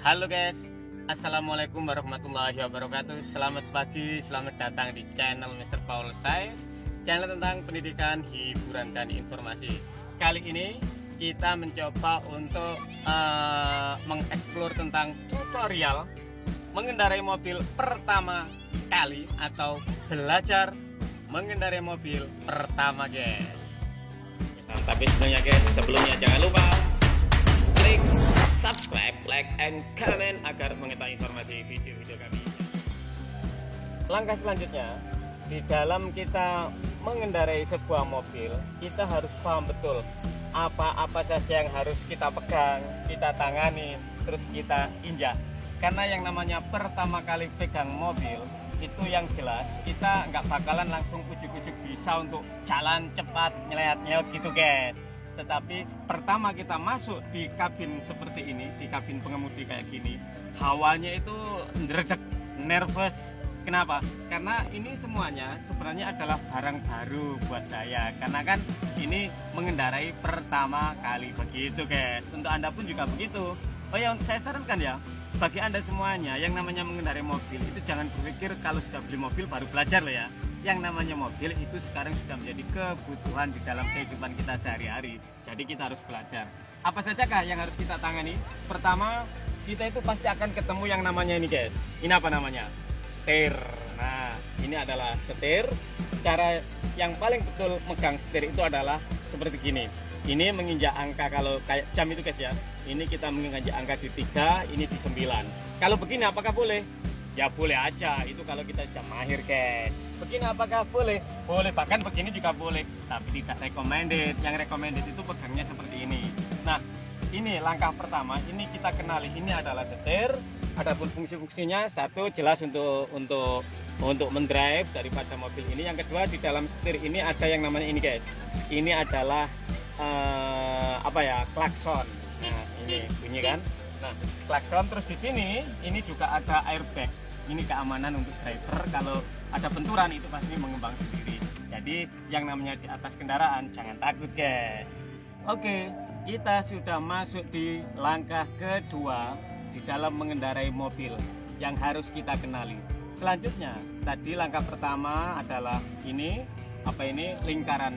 Halo guys, Assalamualaikum warahmatullahi wabarakatuh. Selamat pagi, selamat datang di channel Mr. Paul Sai, channel tentang pendidikan, hiburan, dan informasi. Kali ini kita mencoba untuk mengeksplor tentang tutorial mengendarai mobil pertama kali atau belajar mengendarai mobil pertama guys. Nah, tapi sebelumnya jangan lupa klik subscribe, like, and comment agar mengetahui informasi video-video kami. Langkah selanjutnya, di dalam kita mengendarai sebuah mobil, kita harus paham betul apa-apa saja yang harus kita pegang, kita tangani, terus kita injak. Karena yang namanya pertama kali pegang mobil, itu yang jelas kita nggak bakalan langsung ujuk-ujuk bisa untuk jalan cepat, nyelewat-nyelewat gitu guys. Tetapi pertama kita masuk di kabin seperti ini, di kabin pengemudi kayak gini, hawanya itu ngeredek, nervous. Kenapa? Karena ini semuanya sebenarnya adalah barang baru buat saya. Karena kan ini mengendarai pertama kali begitu guys. Untuk Anda pun juga begitu. Oh ya, saya sarankan ya, bagi Anda semuanya yang namanya mengendarai mobil itu jangan berpikir kalau sudah beli mobil baru belajar loh ya. Yang namanya mobil itu sekarang sudah menjadi kebutuhan di dalam kehidupan kita sehari-hari. Jadi kita harus belajar. Apa sajakah yang harus kita tangani? Pertama, kita itu pasti akan ketemu yang namanya ini guys. Ini apa namanya? Setir. Nah, ini adalah setir. Cara yang paling betul megang setir itu adalah seperti gini. Ini menginjak angka, kalau kayak jam itu guys ya. Ini kita menginjak angka di 3, ini di 9. Kalau begini apakah boleh? Ya boleh aja, itu kalau kita sudah mahir guys. Begini apakah boleh? Boleh, bahkan begini juga boleh. Tapi tidak recommended. Yang recommended itu pegangnya seperti ini. Nah, ini langkah pertama. Ini kita kenali, ini adalah setir. Adapun fungsi-fungsinya, satu jelas untuk mendrive daripada mobil ini. Yang kedua, di dalam setir ini ada yang namanya ini guys. Ini adalah klakson. Nah, ini bunyi kan. Nah, klakson. Terus di sini ini juga ada airbag. Ini keamanan untuk driver, kalau ada benturan itu pasti mengembang sendiri. Jadi yang namanya di atas kendaraan jangan takut guys. Oke, kita sudah masuk di langkah kedua di dalam mengendarai mobil yang harus kita kenali. Selanjutnya, tadi langkah pertama adalah ini lingkaran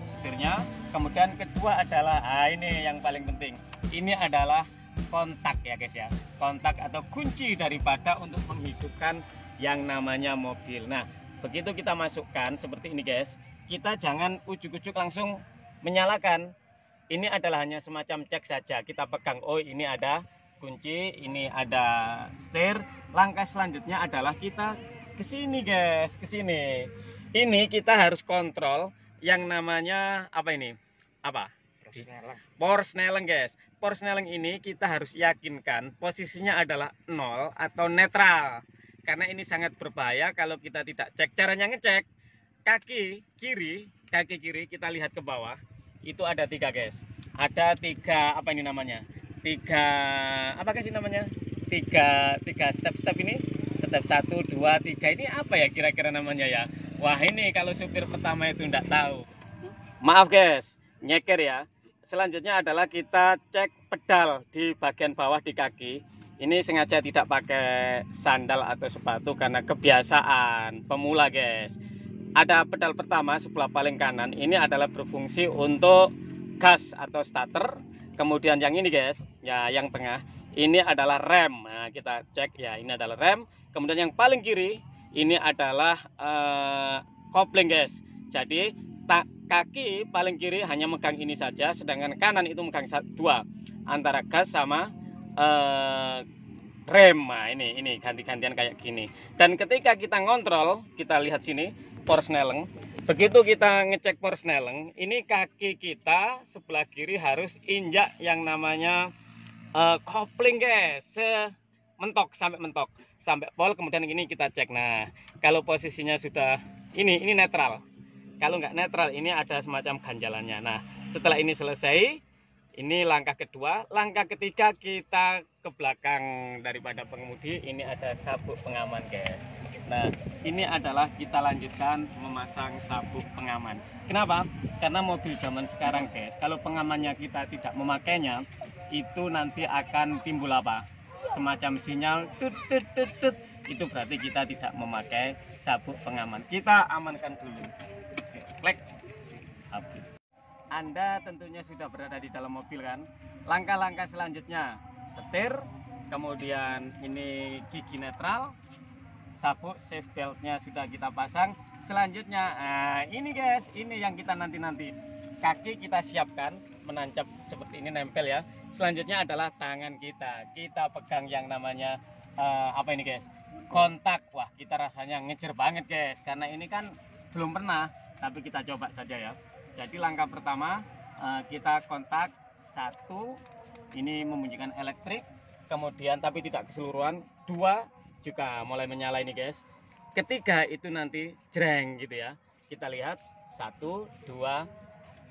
setirnya. Kemudian kedua adalah ini yang paling penting. Ini adalah kontak ya guys ya, kontak atau kunci daripada untuk menghidupkan yang namanya mobil. Nah, begitu kita masukkan seperti ini guys, kita jangan ujuk-ujuk langsung menyalakan. Ini adalah hanya semacam cek saja. Kita pegang, oh ini ada kunci, ini ada setir. Langkah selanjutnya adalah kita ke sini guys, ke sini. Ini kita harus kontrol yang namanya Porsnelling guys. Porsnelling ini kita harus yakinkan posisinya adalah 0 atau netral. Karena ini sangat berbahaya kalau kita tidak cek. Caranya ngecek, kaki kiri kita lihat ke bawah. Itu ada 3 guys. Ada 3 tiga step ini. Step 1, 2, 3 ini apa ya kira-kira namanya ya? Wah, ini kalau supir pertama itu enggak tahu. Maaf guys, nyeker ya. Selanjutnya adalah kita cek pedal di bagian bawah di kaki. Ini sengaja tidak pakai sandal atau sepatu karena kebiasaan pemula guys. Ada pedal pertama sebelah paling kanan, ini adalah berfungsi untuk gas atau starter. Kemudian yang ini guys, ya yang tengah, ini adalah rem. Nah, kita cek ya, ini adalah rem. Kemudian yang paling kiri, ini adalah kopling guys. Jadi kaki paling kiri hanya megang ini saja, sedangkan kanan itu megang 2 antara gas sama rem. Nah, ini ganti-gantian kayak gini. Dan ketika kita ngontrol, kita lihat sini Porsnelling. Begitu kita ngecek Porsnelling, ini kaki kita sebelah kiri harus injak yang namanya kopling guys, mentok sampai pol. Kemudian ini kita cek. Nah, kalau posisinya sudah ini netral. Kalau nggak netral, ini ada semacam ganjalannya. Nah, setelah ini selesai, ini langkah kedua. Langkah ketiga, kita ke belakang daripada pengemudi. Ini ada sabuk pengaman guys. Nah, ini adalah kita lanjutkan memasang sabuk pengaman. Kenapa? Karena mobil zaman sekarang guys, kalau pengamannya kita tidak memakainya, itu nanti akan timbul apa? semacam sinyal tut tut tut tut, itu berarti kita tidak memakai sabuk pengaman. Kita amankan dulu. Oke, klik, habis. Anda tentunya sudah berada di dalam mobil kan? Langkah-langkah selanjutnya, setir, kemudian ini gigi netral, sabuk safe beltnya sudah kita pasang. Selanjutnya, ini guys, ini yang kita nanti kaki kita siapkan menancap seperti ini, nempel ya. Selanjutnya adalah tangan kita pegang yang namanya apa ini guys, kontak. Wah, kita rasanya ngejer banget guys, karena ini kan belum pernah, tapi kita coba saja ya. Jadi langkah pertama, kita kontak satu, ini membunyikan elektrik, kemudian tapi tidak keseluruhan. Dua juga mulai menyala ini guys. Ketiga itu nanti jreng gitu ya. Kita lihat 1, 2,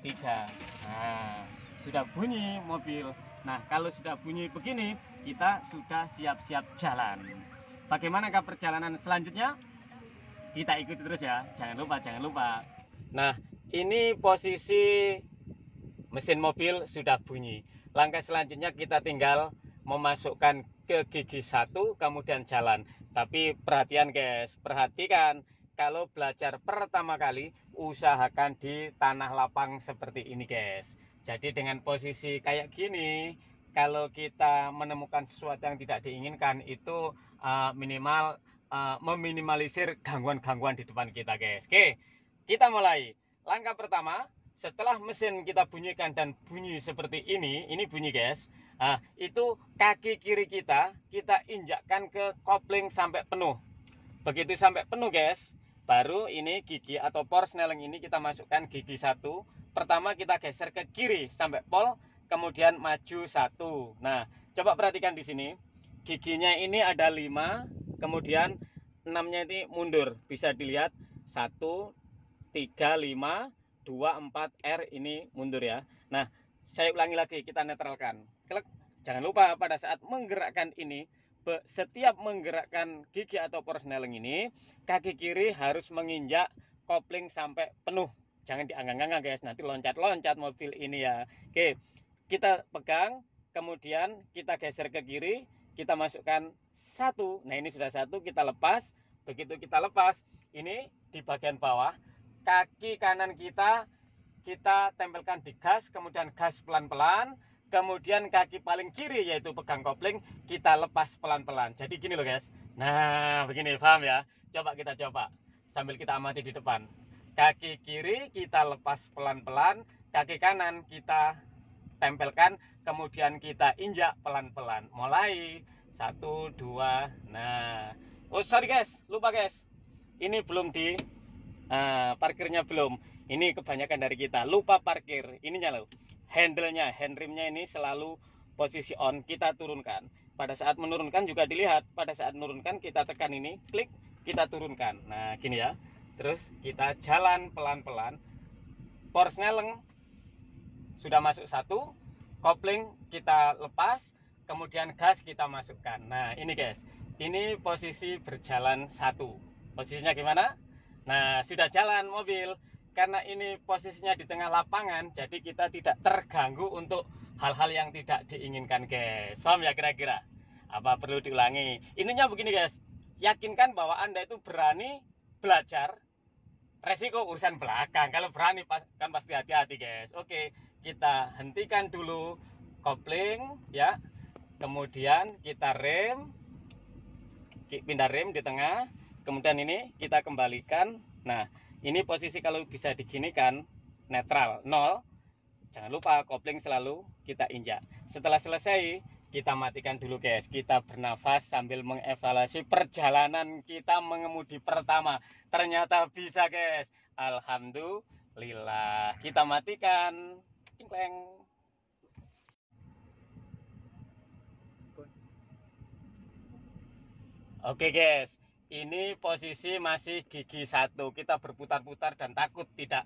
3. Nah, sudah bunyi mobil. Nah, kalau sudah bunyi begini, kita sudah siap-siap jalan. Bagaimanakah perjalanan selanjutnya? Kita ikuti terus ya. Jangan lupa. Nah, ini posisi mesin mobil sudah bunyi. Langkah selanjutnya kita tinggal memasukkan ke gigi 1, kemudian jalan. Tapi perhatian guys, perhatikan kalau belajar pertama kali usahakan di tanah lapang seperti ini guys. Jadi dengan posisi kayak gini, kalau kita menemukan sesuatu yang tidak diinginkan, itu minimal meminimalisir gangguan-gangguan di depan kita guys. Oke, kita mulai. Langkah pertama, setelah mesin kita bunyikan dan bunyi seperti ini bunyi guys. Nah, itu kaki kiri kita injakkan ke kopling sampai penuh. Begitu sampai penuh guys, baru ini gigi atau porsnelling ini kita masukkan gigi 1. Pertama kita geser ke kiri sampai pol, kemudian maju 1. Nah, coba perhatikan di sini. Giginya ini ada 5, kemudian 6-nya ini mundur. Bisa dilihat 1, 3, 5, 2, 4, R ini mundur ya. Nah, saya ulangi lagi, kita netralkan. Klik. Jangan lupa pada saat menggerakkan ini, setiap menggerakkan gigi atau porsnelling ini, kaki kiri harus menginjak kopling sampai penuh. Jangan dianggang-anggang guys, nanti loncat-loncat mobil ini ya. Oke, kita pegang, kemudian kita geser ke kiri, kita masukkan 1. Nah, ini sudah 1, kita lepas. Begitu kita lepas, ini di bagian bawah, kaki kanan kita tempelkan di gas, kemudian gas pelan-pelan, kemudian kaki paling kiri yaitu pegang kopling kita lepas pelan-pelan. Jadi gini loh guys. Nah, begini, paham ya? Coba kita coba sambil kita amati di depan. Kaki kiri kita lepas pelan-pelan, kaki kanan kita tempelkan, kemudian kita injak pelan-pelan. Mulai 1, 2. Nah, oh sorry guys, lupa guys. Ini belum di parkirnya belum. Ini kebanyakan dari kita lupa parkir. Ininya loh, handle-nya, handrimnya ini selalu posisi on, kita turunkan. Pada saat menurunkan juga dilihat, pada saat menurunkan kita tekan ini, klik, kita turunkan. Nah, gini ya. Terus kita jalan pelan-pelan. Porsnelling sudah masuk 1, kopling kita lepas, kemudian gas kita masukkan. Nah, ini guys. Ini posisi berjalan 1. Posisinya gimana? Nah, sudah jalan mobil. Karena ini posisinya di tengah lapangan, jadi kita tidak terganggu untuk hal-hal yang tidak diinginkan guys. Paham ya kira-kira? Apa perlu diulangi? Intinya begini guys, yakinkan bahwa Anda itu berani belajar. Resiko urusan belakang. Kalau berani kan pasti hati-hati guys. Oke, kita hentikan dulu kopling ya. Kemudian kita rem, pindah rem di tengah. Kemudian ini kita kembalikan. Nah, ini posisi kalau bisa diginikan netral 0. Jangan lupa kopling selalu kita injak. Setelah selesai, kita matikan dulu guys. Kita bernafas sambil mengevaluasi perjalanan kita mengemudi pertama. Ternyata bisa guys. Alhamdulillah. Kita matikan. Cingkleng. Oke guys, ini posisi masih gigi 1. Kita berputar-putar dan takut tidak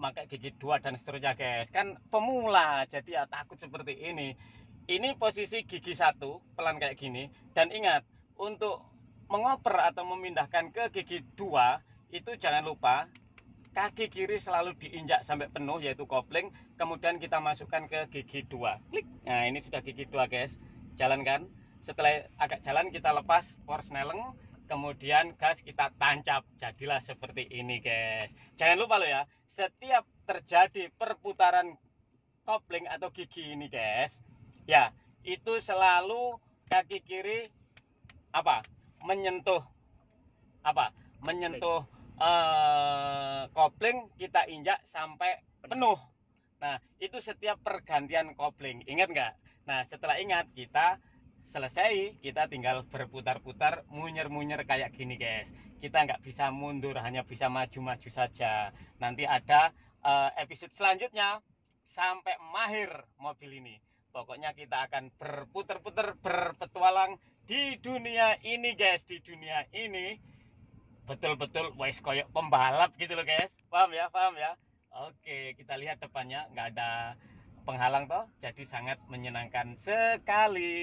pakai gigi 2 dan seterusnya guys. Kan pemula, jadi ya takut seperti ini. Ini posisi gigi 1, pelan kayak gini. Dan ingat, untuk mengoper atau memindahkan ke gigi 2, itu jangan lupa kaki kiri selalu diinjak sampai penuh, yaitu kopling. Kemudian kita masukkan ke gigi 2. Klik. Nah, ini sudah gigi 2 guys. Jalankan. Setelah agak jalan kita lepas Forsneleng, kemudian gas kita tancap, jadilah seperti ini guys. Jangan lupa loh ya, setiap terjadi perputaran kopling atau gigi ini guys, ya itu selalu kaki kiri apa menyentuh menyentuh kopling, kita injak sampai penuh. Nah itu setiap pergantian kopling, ingat nggak? Nah setelah ingat, kita selesai, kita tinggal berputar-putar, munyer-munyer kayak gini guys. Kita nggak bisa mundur, hanya bisa maju-maju saja. Nanti ada episode selanjutnya sampai mahir mobil ini. Pokoknya kita akan berputar-putar, berpetualang di dunia ini guys. Di dunia ini betul-betul wes koyok pembalap gitu loh guys. Paham ya, paham ya. Oke, kita lihat depannya nggak ada penghalang toh, jadi sangat menyenangkan sekali.